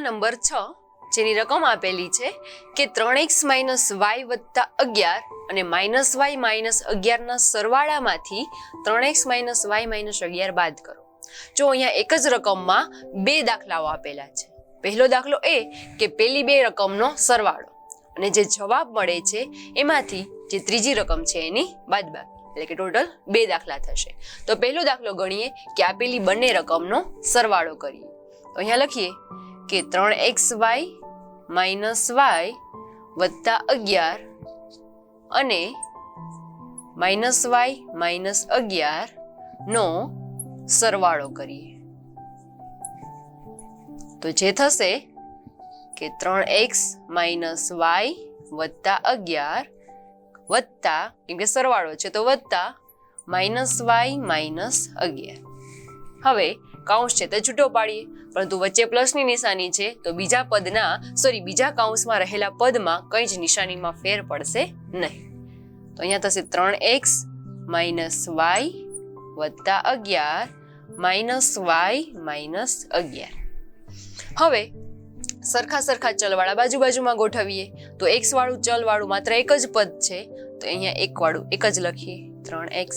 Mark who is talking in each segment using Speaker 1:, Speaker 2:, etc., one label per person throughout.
Speaker 1: Number 6 જેની રકમ આપેલી છે કે 3x - y + 11 અને -y - 11 ના સરવાળામાંથી 3x - y - 11 બાદ કરો. જો અહીંયા એક જ રકમમાં બે દાખલાઓ આપેલા છે. પહેલો દાખલો એ કે પેલી બે રકમનો સરવાળો અને જે જવાબ મળે છે એમાંથી જે ત્રીજી રકમ છે એની બાદબાકી, એટલે કે ટોટલ બે દાખલા થશે. તો પહેલો દાખલો ગણીએ કે આપેલી બંને રકમનો સરવાળો કરીએ. તો અહીંયા લખીએ કે 3xy - y + 11 અને -y - 11 નો સરવાળો કરીએ. તો જે થશે કે 3x - y + 11 વત્તા, કેમ કે સરવાળો છે તો વત્તા -y - 11. હવે કૌંસ છે તે છૂટો પાડીએ, પરંતુ વચ્ચે પ્લસની નિશાની છે તો બીજા કૌંસમાં રહેલા પદમાં કઈ જ નિશાનીમાં ફેર પડશે નહીં. તો અહીંયા થશે 3x - y + 11 -y - 11. હવે સરખા ચલવાળા બાજુમાં ગોઠવીએ. તો x વાળું ચલવાળું માત્ર એક જ પદ છે તો અહીંયા એક વાળું એક જ લખીએ 3x.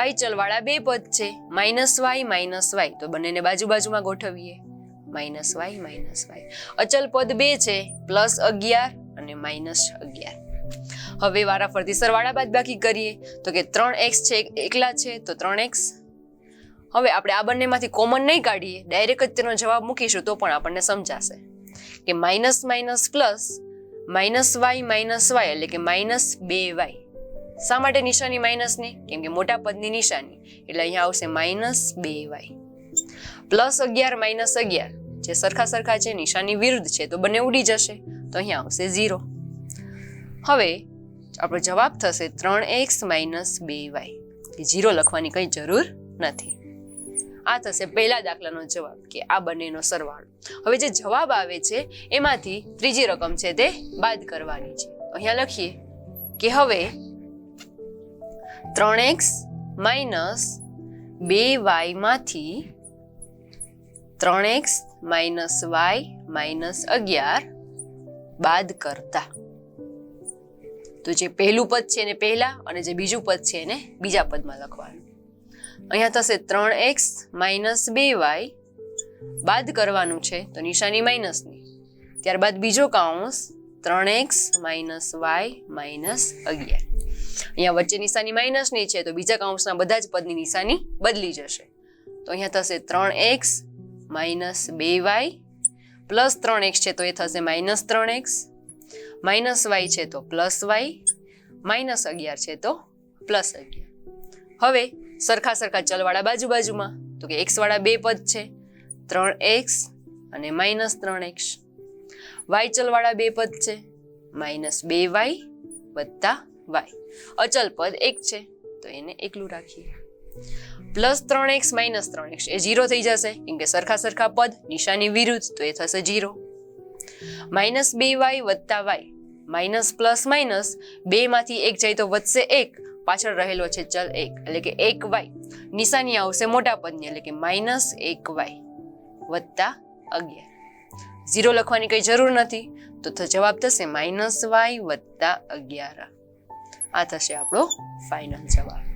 Speaker 1: y ચલવાળા બે પદ છે -y - y, તો બંનેને બાજુમાં ગોઠવીએ -y. અચલ પદ બે છે +11 અને -11. હવે વારાફરતી સરવાળા બાદબાકી કરીએ તો કે 3x છે એકલા છે તો 3x. હવે આપણે આ બંનેમાંથી કોમન નહીં કાઢીએ, ડાયરેક્ટ જ તેનો જવાબ મૂકીશું તો પણ આપણને સમજાશે કે માઇનસ પ્લસ -y - y એટલે કે -2y. શા માટે નિશાની માઇનસની? કેમ કે મોટા પદની નિશાની, એટલે અહીંયા આવશે -2y. +11 - 11 જે સરખા છે, નિશાની વિરુદ્ધ છે તો બંને ઉડી જશે તો અહીંયા આવશે 0. હવે આપણો જવાબ થશે 3x - 2y. 0 લખવાની કઈ જરૂર નથી. આ થશે પહેલા દાખલાનો જવાબ કે આ બંનેનો સરવાળો. હવે જે જવાબ આવે છે એમાંથી ત્રીજી રકમ છે તે બાદ કરવાની છે. અહીંયા લખીએ કે હવે 3x - 2y માંથી 3x - y - 11 બાદ કરતા. તો જે પહેલું પદ છે એને પહેલા અને જે બીજું પદ છે એને બીજા પદમાં લખવાનું. અહીંયા થશે 3x - 2y બાદ કરવાનું છે તો નિશાની માઇનસની. ત્યારબાદ બીજો કૌંસ 3x - y - 11. અહીંયા વચ્ચે નિશાની માઇનસની છે તો બીજા કૌંસના બધા જ પદની નિશાની બદલી જશે. તો અહીંયા થશે 3x - 2y પ્લસ 3x છે તો એ થશે -3x, -y છે તો +y, -11 છે તો +11. હવે સરખા ચલવાળા બાજુમાં તો કે x વાળા બે પદ છે 3x અને -3x. y ચલવાળા બે પદ છે -2y + y. અચલ પદ એક છે તો એને એકલું રાખીએ. +3x - 3x એ 0 થઈ જશે કેમ કે સરખા પદ નિશાની વિરુદ્ધ તો એ થશે 0. -2y + y, minus plus minus બે માંથી એક જાય તો વધશે 1, પાછળ રહેલો છે ચલ 1 એટલે કે 1y. નિશાની આવશે મોટા પદની એટલે કે -1y + 11. 0 લખવાની કઈ જરૂર નથી તો જવાબ થશે -y + 11. આ થશે આપણો ફાઇનલ જવાબ.